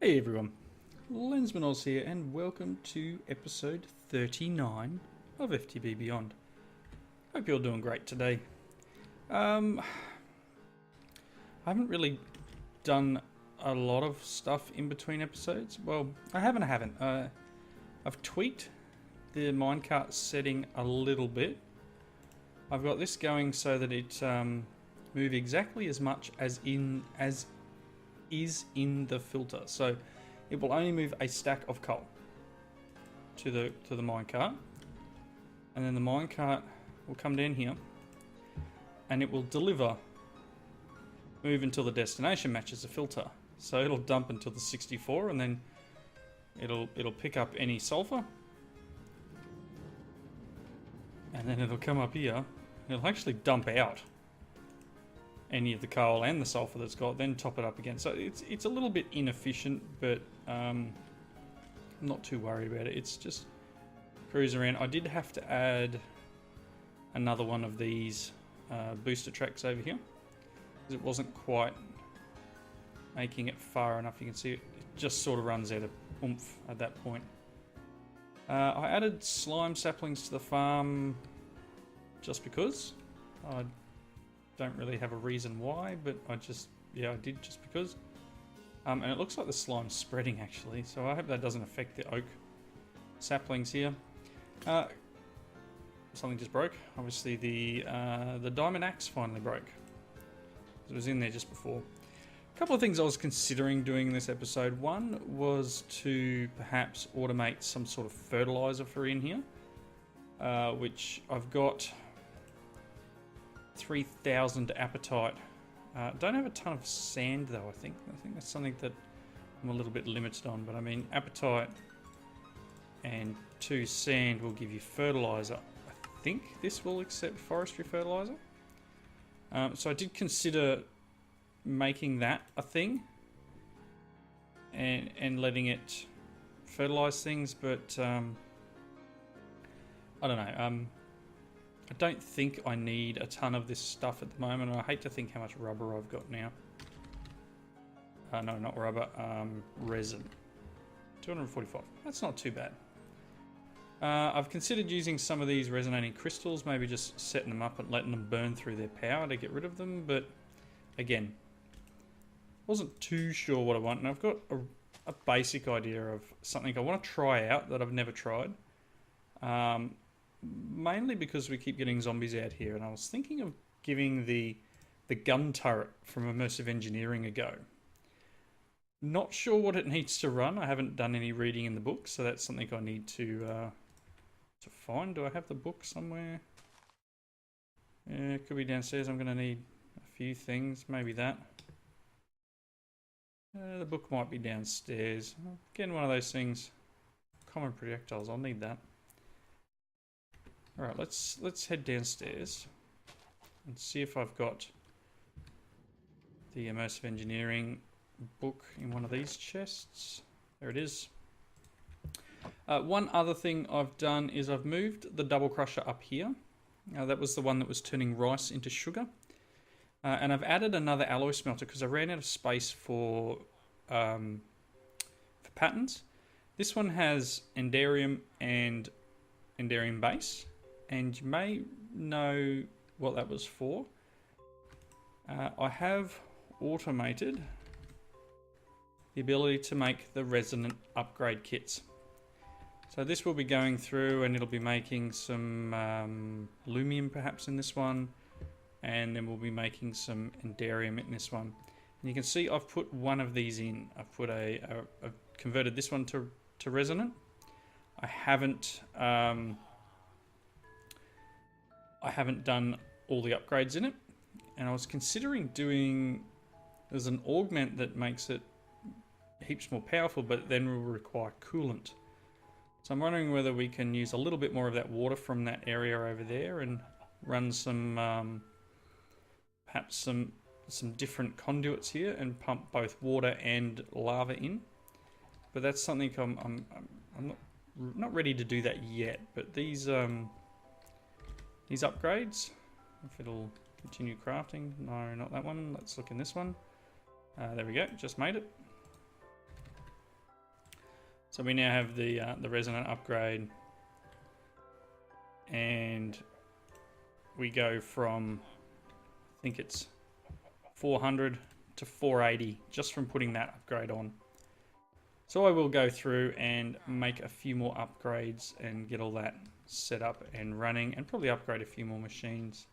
Hey everyone, Lensmanoz here and welcome to episode 39 of FTB Beyond. Hope you're doing great today. I haven't really done a lot of stuff in between episodes. Well, I haven't. I've tweaked the minecart setting a little bit. I've got this going so that it moves exactly as much as is in the filter, so it will only move a stack of coal to the minecart, and then the minecart will come down here and it will move until the destination matches the filter. So it'll dump until the 64 and then it'll pick up any sulfur, and then it'll come up here. It'll actually dump out any of the coal and the sulfur that's got, then top it up again. So it's a little bit inefficient, but I'm not too worried about it. It's just cruise around. I did have to add another one of these booster tracks over here because it wasn't quite making it far enough. You can see it just sort of runs out of oomph at that point. I added slime saplings to the farm just because. I don't really have a reason why, but I did just because. And it looks like the slime's spreading actually, so I hope that doesn't affect the oak saplings here. Something just broke. Obviously the diamond axe finally broke. It was in there just before. A couple of things I was considering doing in this episode. One was to perhaps automate some sort of fertilizer for in here, which I've got 3,000 appetite. Don't have a ton of sand though. I think that's something that I'm a little bit limited on, but I mean appetite and 2 sand will give you fertilizer. I think this will accept forestry fertilizer. So I did consider making that a thing and letting it fertilize things, but I don't know. I don't think I need a ton of this stuff at the moment. I hate to think how much rubber I've got now. No, not rubber, resin. 245. That's not too bad. I've considered using some of these resonating crystals, maybe just setting them up and letting them burn through their power to get rid of them, but again, wasn't too sure what I want, and I've got a basic idea of something I want to try out that I've never tried. Mainly because we keep getting zombies out here, and I was thinking of giving the gun turret from Immersive Engineering a go. Not sure what it needs to run. I haven't done any reading in the book, so that's something I need to find. Do I have the book somewhere? Yeah, it could be downstairs. I'm going to need a few things, maybe that. The book might be downstairs. Again, one of those things. Common projectiles. I'll need that. Alright, let's head downstairs and see if I've got the Immersive Engineering book in one of these chests. There it is. One other thing I've done is I've moved the double crusher up here. That was the one that was turning rice into sugar. And I've added another alloy smelter because I ran out of space for patterns. This one has Enderium and Enderium base. And you may know what that was for. I have automated the ability to make the Resonant upgrade kits. So this will be going through and it'll be making some Lumium perhaps in this one. And then we'll be making some Enderium in this one. And you can see I've put one of these in. I've converted this one to Resonant. I haven't done all the upgrades in it, and I was considering there's an augment that makes it heaps more powerful, but then will require coolant. So I'm wondering whether we can use a little bit more of that water from that area over there and run some, perhaps some different conduits here and pump both water and lava in. But that's something I'm not ready to do that yet, but these upgrades, if it'll continue crafting. No, not that one. Let's look in this one. There we go. Just made it. So we now have the Resonant upgrade, and we go from, I think it's 400 to 480 just from putting that upgrade on. So I will go through and make a few more upgrades and get all that set up and running, and probably upgrade a few more machines.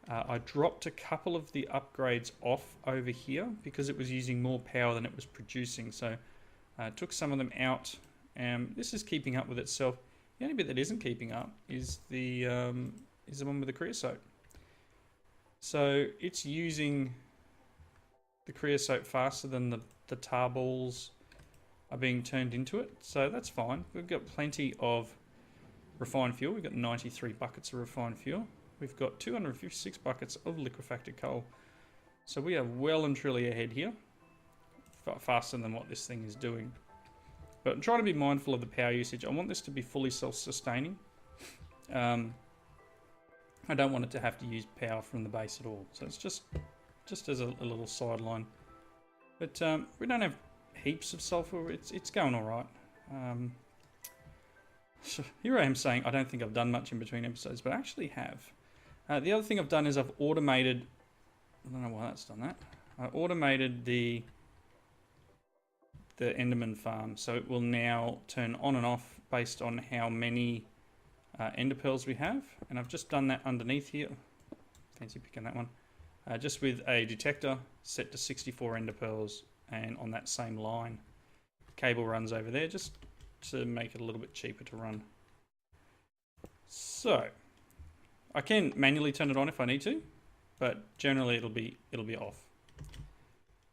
I dropped a couple of the upgrades off over here because it was using more power than it was producing. So I took some of them out, and this is keeping up with itself. The only bit that isn't keeping up is the one with the creosote. So it's using the creosote faster than the tar balls are being turned into it. So that's fine. We've got plenty of refined fuel. We've got 93 buckets of refined fuel. We've got 256 buckets of liquefied coal. So we are well and truly ahead here. Faster than what this thing is doing. But I'm trying to be mindful of the power usage. I want this to be fully self-sustaining. I don't want it to have to use power from the base at all. So it's just as a little sideline. But we don't have heaps of sulfur. It's going all right. So here I am saying I don't think I've done much in between episodes, but I actually have. The other thing I've done is I've automated. I don't know why that's done that. I automated the Enderman Farm, so it will now turn on and off based on how many ender pearls we have, and I've just done that underneath here. Fancy picking that one. Just with a detector set to 64 ender pearls, and on that same line, cable runs over there just to make it a little bit cheaper to run. So I can manually turn it on if I need to, but generally it'll be off.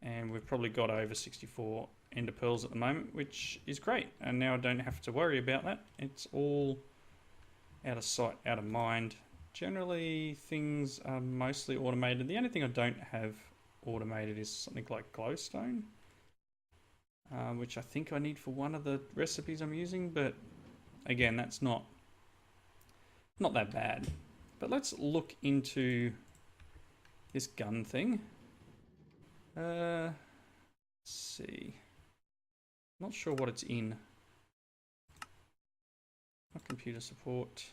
And we've probably got over 64 ender pearls at the moment, which is great. And now I don't have to worry about that. It's all out of sight, out of mind. Generally, things are mostly automated. The only thing I don't have automated is something like glowstone, which I think I need for one of the recipes I'm using. But again, that's not that bad. But let's look into this gun thing. Let's see. Not sure what it's in. Not computer support.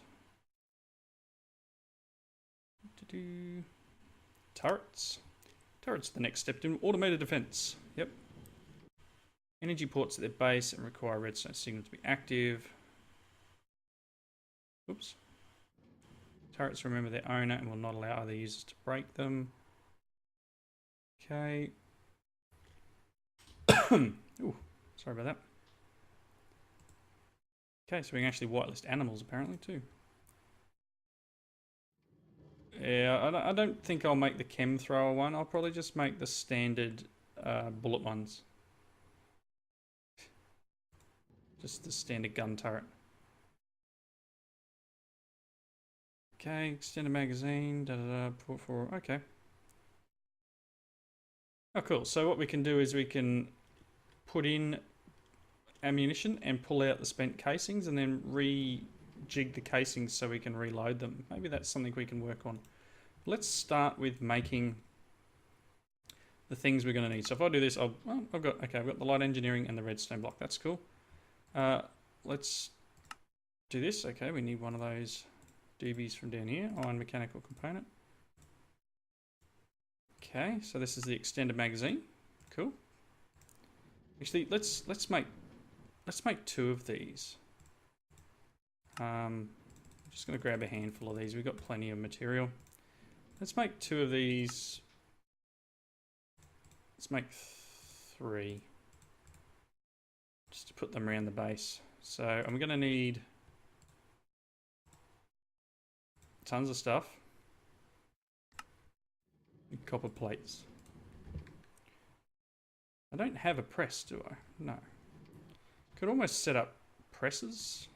Turrets. Turrets are the next step in automated defense. Yep. Energy ports at their base and require redstone signal to be active. Oops. Turrets remember their owner and will not allow other users to break them. Okay. Ooh, sorry about that. Okay, so we can actually whitelist animals apparently too. Yeah, I don't think I'll make the chem thrower one. I'll probably just make the standard bullet ones. Just the standard gun turret. Okay, extended magazine, port 4, okay. Oh cool, so what we can do is we can put in ammunition and pull out the spent casings and then rejig the casings so we can reload them. Maybe that's something we can work on. Let's start with making the things we're going to need. So if I do this, I've got the light engineering and the redstone block. That's cool. Let's do this. Okay, we need one of those doobies from down here. Iron mechanical component. Okay, so this is the extended magazine. Cool. Actually, let's make two of these. I'm just going to grab a handful of these. We've got plenty of material. Let's make two of these. Let's make 3. Just to put them around the base. So I'm going to need tons of stuff. And copper plates. I don't have a press, do I? No. Could almost set up presses.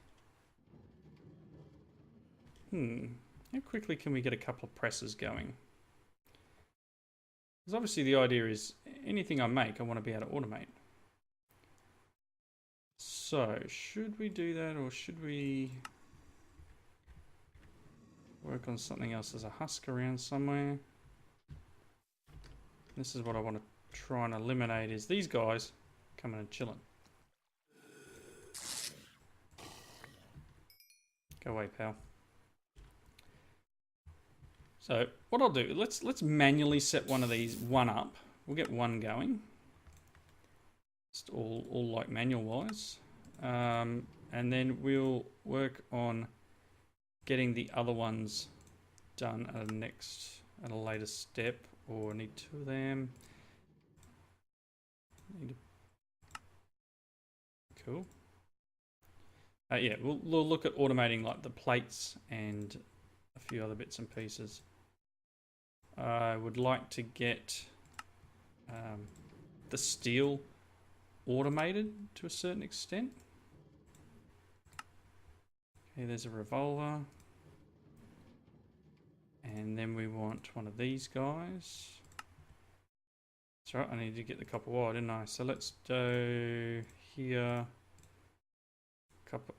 How quickly can we get a couple of presses going? Because obviously the idea is anything I make, I want to be able to automate. So, should we do that or should we work on something else? There's a husk around somewhere. This is what I want to try and eliminate, is these guys coming and chilling. Go away, pal. So what I'll do, let's manually set one of these up. We'll get one going. Just all like manual wise. And then we'll work on getting the other ones done at a later step, or need two of them. Cool. Yeah, we'll look at automating like the plates and a few other bits and pieces. I would like to get the steel automated to a certain extent. Okay, there's a revolver. And then we want one of these guys. That's right, I need to get the copper wire, didn't I? So let's do here. Copper.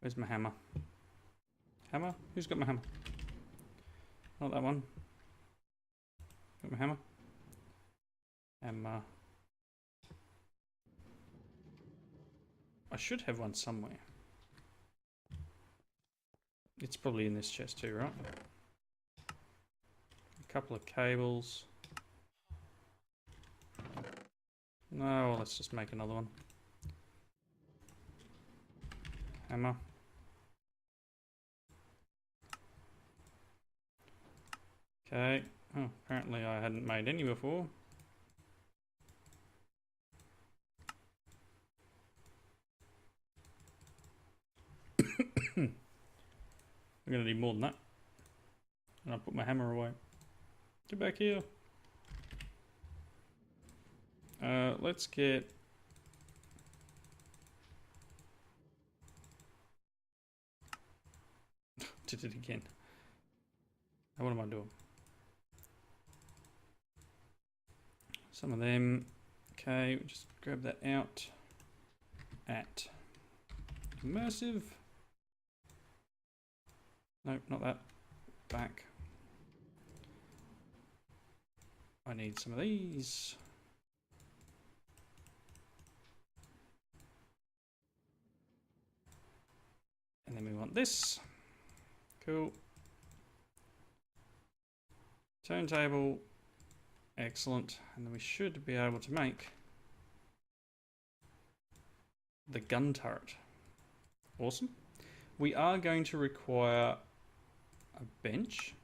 Where's my hammer? Hammer? Who's got my hammer? Not that one. Got my hammer? Hammer. I should have one somewhere. It's probably in this chest too, right? A couple of cables. No, well, let's just make another one. Hammer. Okay. Oh, apparently I hadn't made any before. We're going to need more than that. And I'll put my hammer away. Get back here. Let's get... Did it again. Now what am I doing? Some of them. Okay, we'll just grab that out. At Immersive. Nope, not that. Back. I need some of these. And then we want this. Cool. Turntable. Excellent. And then we should be able to make the gun turret. Awesome. We are going to require a bench.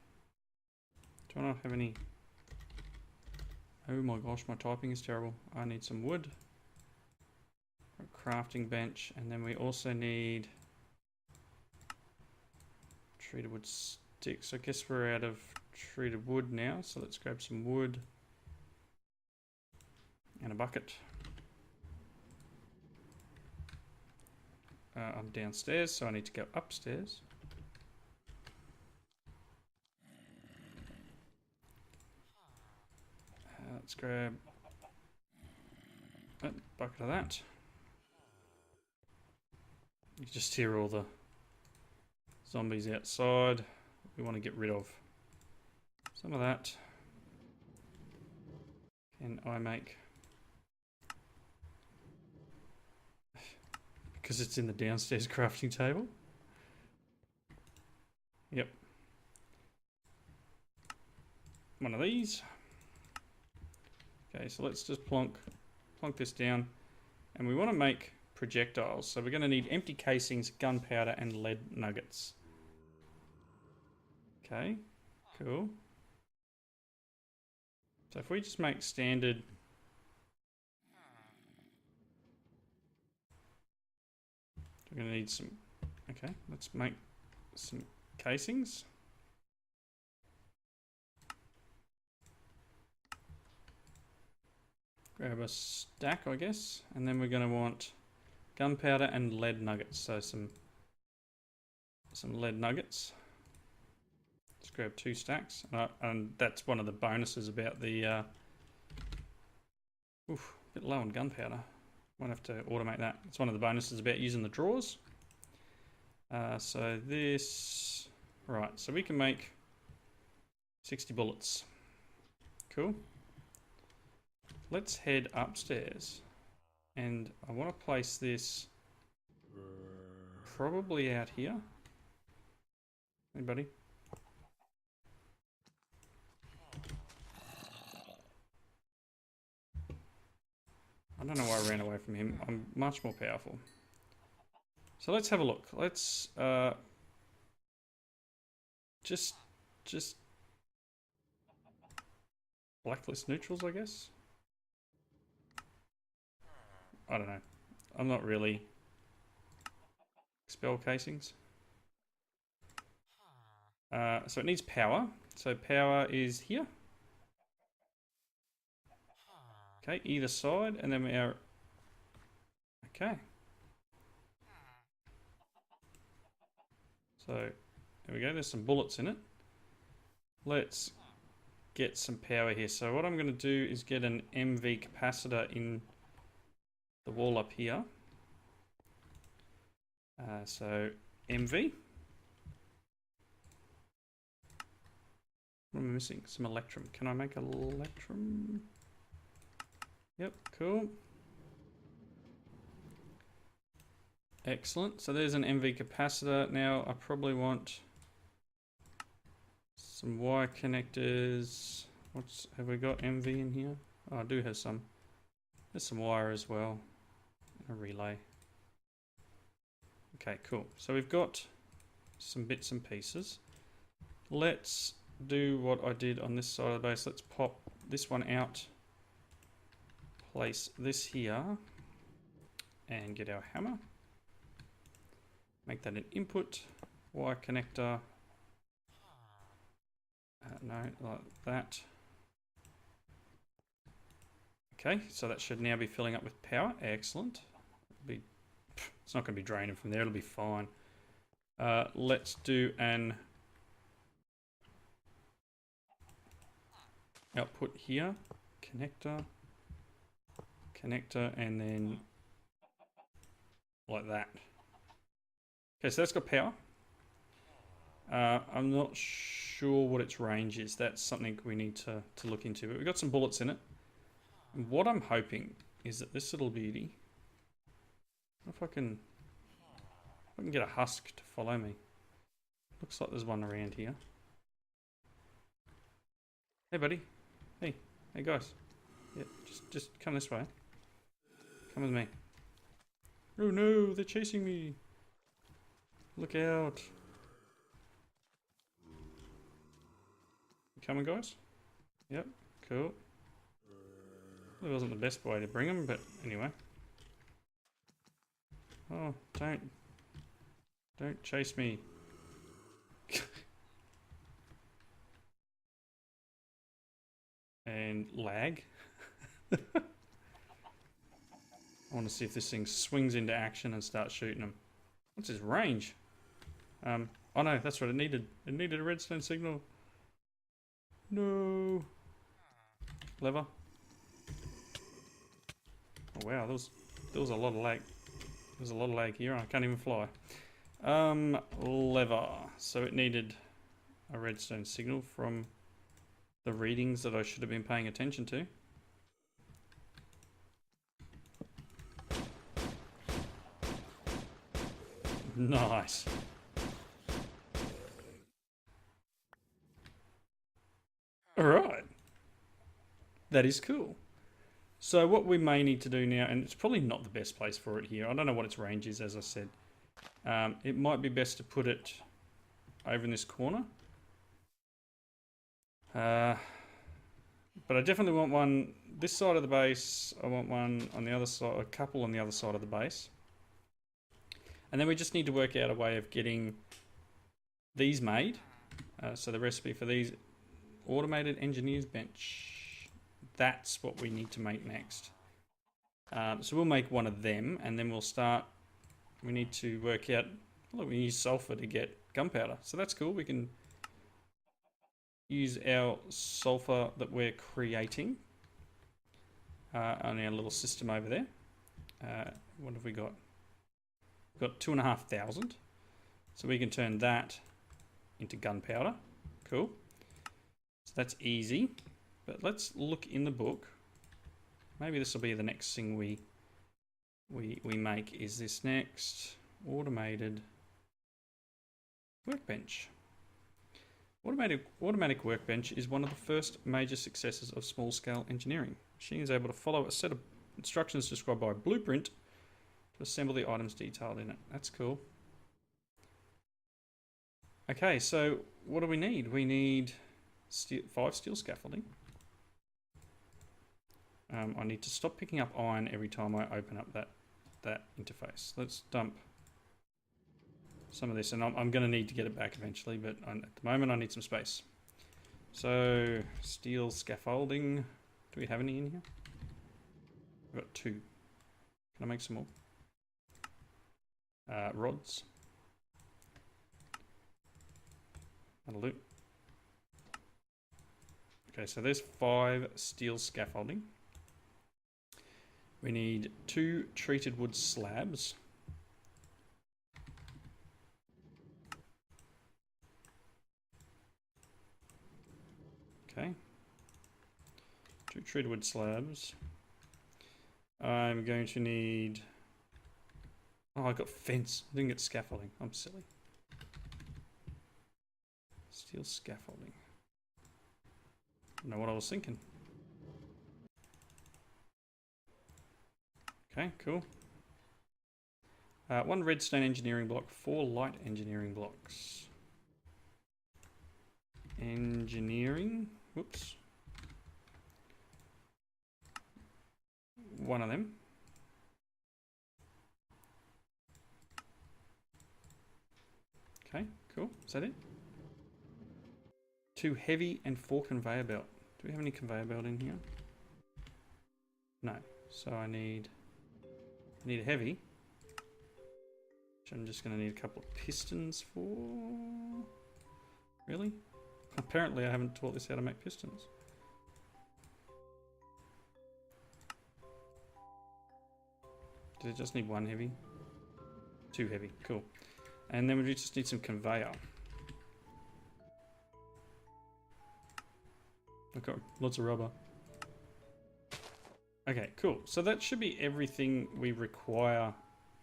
Do I not have any? Oh my gosh, my typing is terrible. I need some wood. A crafting bench, and then we also need treated wood sticks. I guess we're out of treated wood now, so let's grab some wood and a bucket. I'm downstairs, so I need to go upstairs. Let's grab a bucket of that. You can just hear all the zombies outside. We want to get rid of some of that. Can I make... Because it's in the downstairs crafting table. Yep. One of these. Okay, so let's just plonk this down. And we want to make projectiles. So we're going to need empty casings, gunpowder, and lead nuggets. Okay, cool. So if we just make standard... We're going to need some... Okay, let's make some casings. Grab a stack, I guess. And then we're going to want gunpowder and lead nuggets. So some lead nuggets. Let's grab 2 stacks. And that's one of the bonuses about the... a bit low on gunpowder. Might have to automate that. It's one of the bonuses about using the drawers. So this... Right, so we can make 60 bullets. Cool. Let's head upstairs. And I want to place this probably out here. Anybody? I don't know why I ran away from him. I'm much more powerful. So let's have a look. Let's just blacklist neutrals, I guess. I don't know. I'm not really expel casings. So it needs power. So power is here. Okay, either side, and then we are okay. So there we go. There's some bullets in it. Let's get some power here. So what I'm going to do is get an MV capacitor in the wall up here. So MV. What am I missing? Some electrum. Can I make a electrum? Yep, cool. Excellent. So there's an MV capacitor. Now I probably want some wire connectors. Have we got MV in here? Oh, I do have some. There's some wire as well. A relay. Okay, cool. So we've got some bits and pieces. Let's do what I did on this side of the base. Let's pop this one out. Place this here. And get our hammer. Make that an input. Wire connector. No, like that. Okay, so that should now be filling up with power. Excellent. It's not going to be draining from there. It'll be fine. Let's do an output here. Connector. Connector, and then like that. Okay, so that's got power. I'm not sure what its range is. That's something we need to look into. But we've got some bullets in it. And what I'm hoping is that this little beauty, if I can get a husk to follow me. Looks like there's one around here. Hey, buddy. Hey guys. Yeah, just come this way. Come with me. Oh no, they're chasing me. Look out. You coming, guys? Yep, cool. It wasn't the best way to bring them, but anyway. Oh, don't chase me. And lag. I want to see if this thing swings into action and starts shooting them. What's his range? Oh no, that's what it needed. It needed a redstone signal. No. Lever. Oh wow, there was a lot of lag. There's a lot of lag here. I can't even fly. Lever. So it needed a redstone signal from the readings that I should have been paying attention to. Nice. Alright. That is cool. So what we may need to do now, and it's probably not the best place for it here. I don't know what its range is, as I said. It might be best to put it over in this corner. But I definitely want one this side of the base. I want one on the other side, a couple on the other side of the base. And then we just need to work out a way of getting these made. So the recipe for these, automated engineer's bench. That's what we need to make next. So we'll make one of them, and then we'll start. We need to work out. Look, we use sulfur to get gunpowder, so that's cool. We can use our sulfur that we're creating on our little system over there. What have we got? We've got 2,500, so we can turn that into gunpowder. Cool. So that's easy. But let's look in the book. Maybe this will be the next thing we make. Is this next? automated workbench. Automatic workbench is one of the first major successes of small-scale engineering. The machine is able to follow a set of instructions described by a blueprint to assemble the items detailed in it. That's cool. Okay, so what do we need? We need 5 steel scaffolding. I need to stop picking up iron every time I open up that interface. Let's dump some of this, and I'm going to need to get it back eventually, but at the moment I need some space. So, steel scaffolding. Do we have any in here? We've got 2. Can I make some more? Rods. That'll do. Okay, so there's 5 steel scaffolding. We need 2 treated wood slabs. Okay. 2 treated wood slabs. I'm going to need... Oh, I got fence. I didn't get scaffolding. I'm silly. Steel scaffolding. I don't know what I was thinking. Okay, cool. 1 redstone engineering block, 4 light engineering blocks. Engineering. Whoops. 1 of them. Okay, cool. Is that it? 2 heavy and 4 conveyor belt. Do we have any conveyor belt in here? No. So I need a heavy. Which I'm just going to need a couple of pistons for. Really? Apparently I haven't taught this how to make pistons. Did it just need 1 heavy? 2 heavy. Cool. And then we just need some conveyor. Okay, lots of rubber. Okay, cool. So that should be everything we require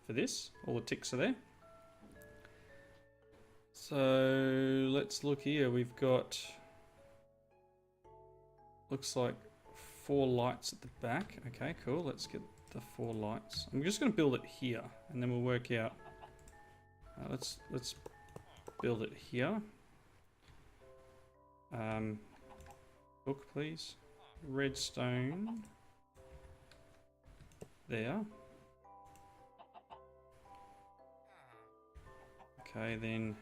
for this. All the ticks are there. So let's look here. We've got, looks like 4 lights at the back. Okay, cool. Let's get the 4 lights. I'm just going to build it here, and then we'll work out. Let's build it here. Book, please. Redstone. There. Okay, then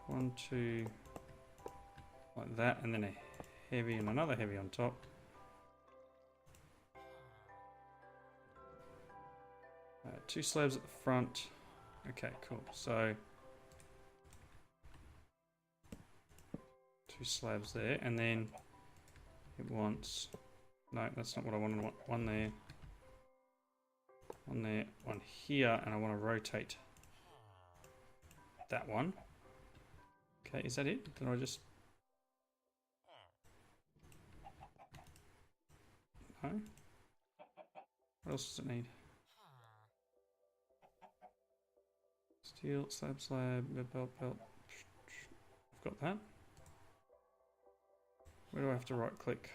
1, 2, like that, and then a heavy and another heavy on top. Two slabs at the front. Okay, cool. So 2 slabs there, and then it wants. No, that's not what I want. I want 1 there. 1 there, 1 here, and I want to rotate that one. Okay, is that it? Did I just... No? What else does it need? Steel, slab, belt. I've got that. Where do I have to right click?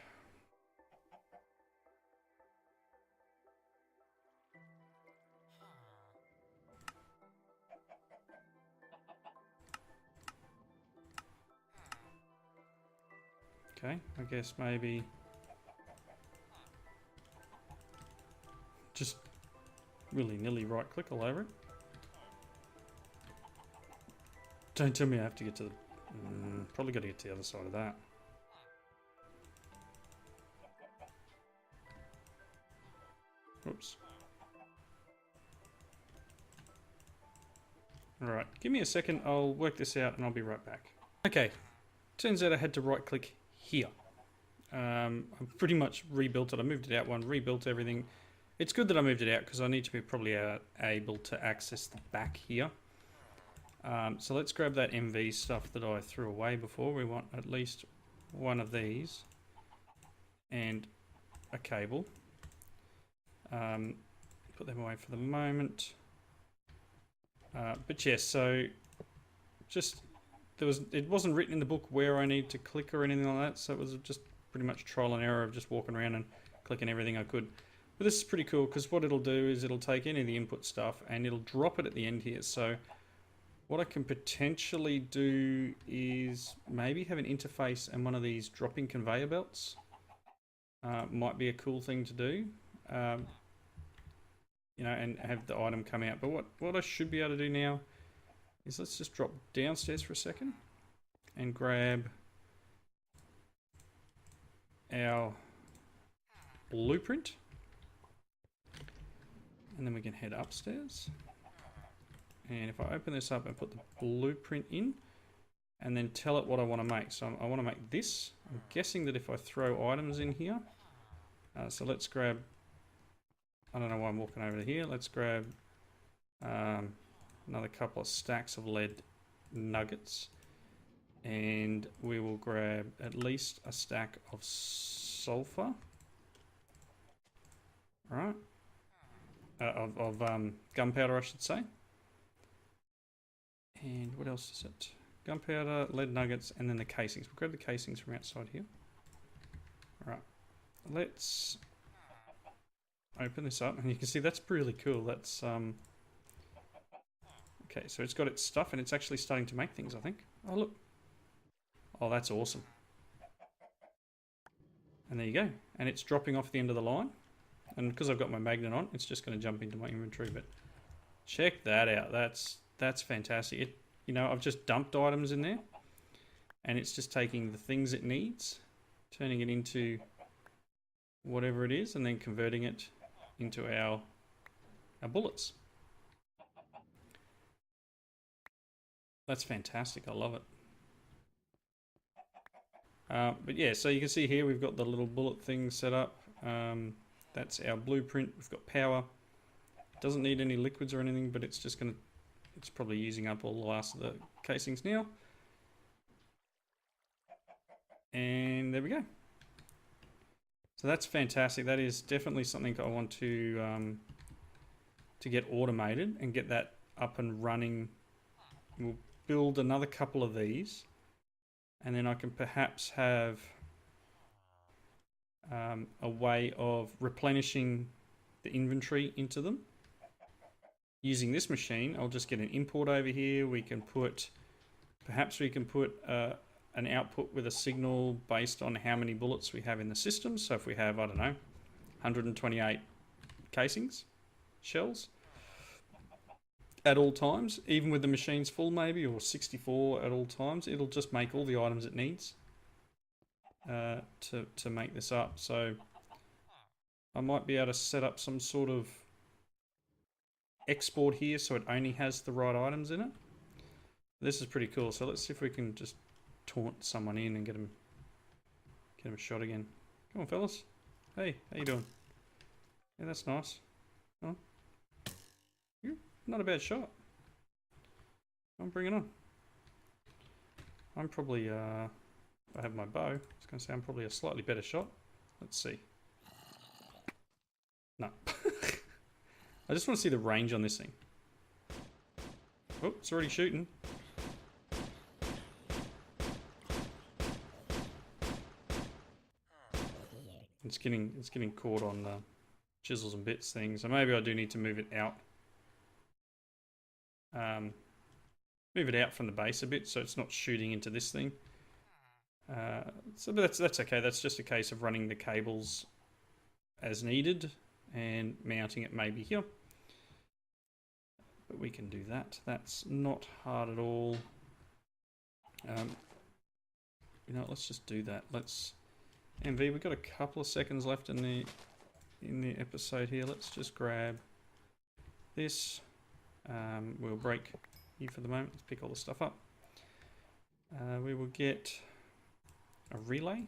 Okay, I guess maybe just willy-nilly right click all over it. Don't tell me I have to get to the... probably got to get to the other side of that. Oops. Alright, give me a second, I'll work this out and I'll be right back. Okay, turns out I had to right click here. I've pretty much rebuilt it. I moved it out 1, rebuilt everything. It's good that I moved it out because I need to be probably able to access the back here. So let's grab that MV stuff that I threw away before. We want at least 1 of these and a cable. put them away for the moment. But yes, so just it wasn't written in the book where I need to click or anything like that, so it was just pretty much trial and error of just walking around and clicking everything I could. But this is pretty cool because what it'll do is it'll take any of the input stuff and it'll drop it at the end here. So what I can potentially do is maybe have an interface and one of these dropping conveyor belts. Might be a cool thing to do. You know, and have the item come out. But what I should be able to do now is let's just drop downstairs for a second and grab our blueprint. And then we can head upstairs. And if I open this up and put the blueprint in, and then tell it what I want to make. So I want to make this. I'm guessing that if I throw items in here, so let's grab, I don't know why I'm walking over to here. Let's grab another couple of stacks of lead nuggets. And we will grab at least a stack of sulfur. All right. Of gunpowder, I should say. And what else is it? Gunpowder, lead nuggets, and then the casings. We'll grab the casings from outside here. Alright, let's open this up, and you can see that's really cool. That's okay, so it's got its stuff, and it's actually starting to make things, I think. Oh, look. Oh, that's awesome. And there you go. And it's dropping off the end of the line. And because I've got my magnet on, it's just going to jump into my inventory. But check that out. That's fantastic. You know, I've just dumped items in there, and it's just taking the things it needs, turning it into whatever it is, and then converting it into our bullets. That's fantastic. I love it. But yeah, so you can see here we've got the little bullet thing set up. That's our blueprint. We've got power. It doesn't need any liquids or anything, but it's just it's probably using up all the last of the casings now. And there we go. So that's fantastic. That is definitely something I want to get automated and get that up and running. We'll build another couple of these, and then I can perhaps have a way of replenishing the inventory into them. Using this machine, I'll just get an import over here. Perhaps we can put an output with a signal based on how many bullets we have in the system. So if we have, I don't know, 128 casings, shells, at all times, even with the machines full maybe, or 64 at all times, it'll just make all the items it needs to make this up. So I might be able to set up some sort of export here so it only has the right items in it. This is pretty cool. So let's see if we can just taunt someone in and get him a shot again. Come on, fellas. Hey, how you doing? Yeah, that's nice. Oh, you're not a bad shot. I'm bringing on. I'm probably, if I have my bow, I was going to say I'm probably a slightly better shot. Let's see. No. I just want to see the range on this thing. Oh, it's already shooting. It's getting caught on the chisels and bits thing, so maybe I do need to move it out. Move it out from the base a bit so it's not shooting into this thing. But that's okay. That's just a case of running the cables as needed and mounting it maybe here. But we can do that. That's not hard at all. You know, let's just do that. MV, we've got a couple of seconds left in the episode here. Let's just grab this. We'll break here for the moment. Let's pick all the stuff up. We will get a relay.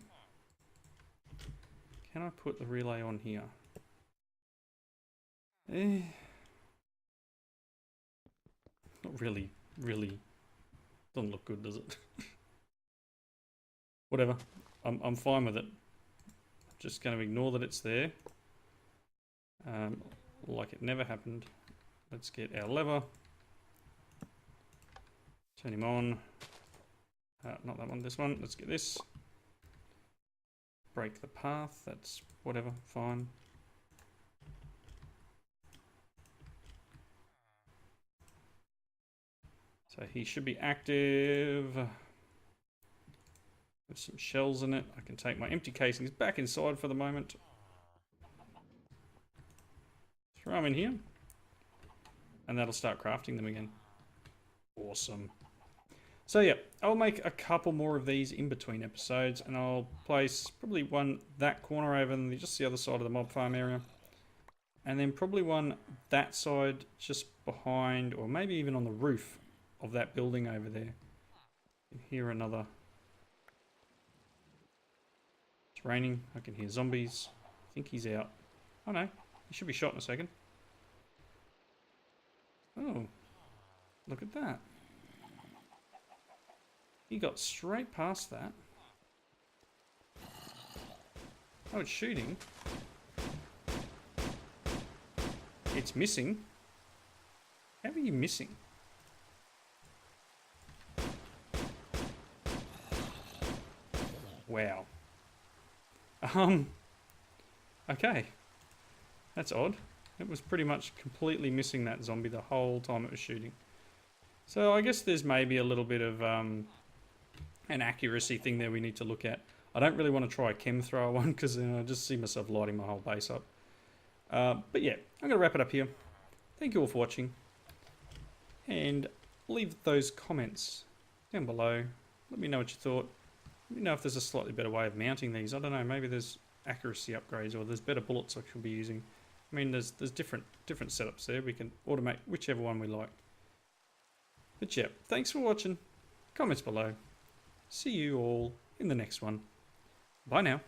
Can I put the relay on here? Not really doesn't look good, does it? Whatever. I'm fine with it. Just going to ignore that it's there. like it never happened. Let's get our lever. Turn him on. Not that one, this one. Let's get this. Break the path. That's whatever, fine. So he should be active. With some shells in it. I can take my empty casings back inside for the moment. Throw them in here. And that'll start crafting them again. Awesome. So yeah, I'll make a couple more of these in between episodes, and I'll place probably one that corner over on just the other side of the mob farm area. And then probably one that side just behind, or maybe even on the roof of that building over there. I can hear another. It's raining. I can hear zombies. I think he's out. Oh no, he should be shot in a second. Oh, look at that. He got straight past that. Oh, it's shooting. It's missing. How are you missing? Wow. Okay. That's odd. It was pretty much completely missing that zombie the whole time it was shooting. So I guess there's maybe a little bit of an accuracy thing there we need to look at. I don't really want to try a chem thrower one because then I just see myself lighting my whole base up. But yeah, I'm going to wrap it up here. Thank you all for watching. And leave those comments down below. Let me know what you thought. Let me know if there's a slightly better way of mounting these. I don't know, maybe there's accuracy upgrades or there's better bullets I should be using. I mean, there's different setups there. We can automate whichever one we like. But yeah, thanks for watching. Comments below. See you all in the next one. Bye now.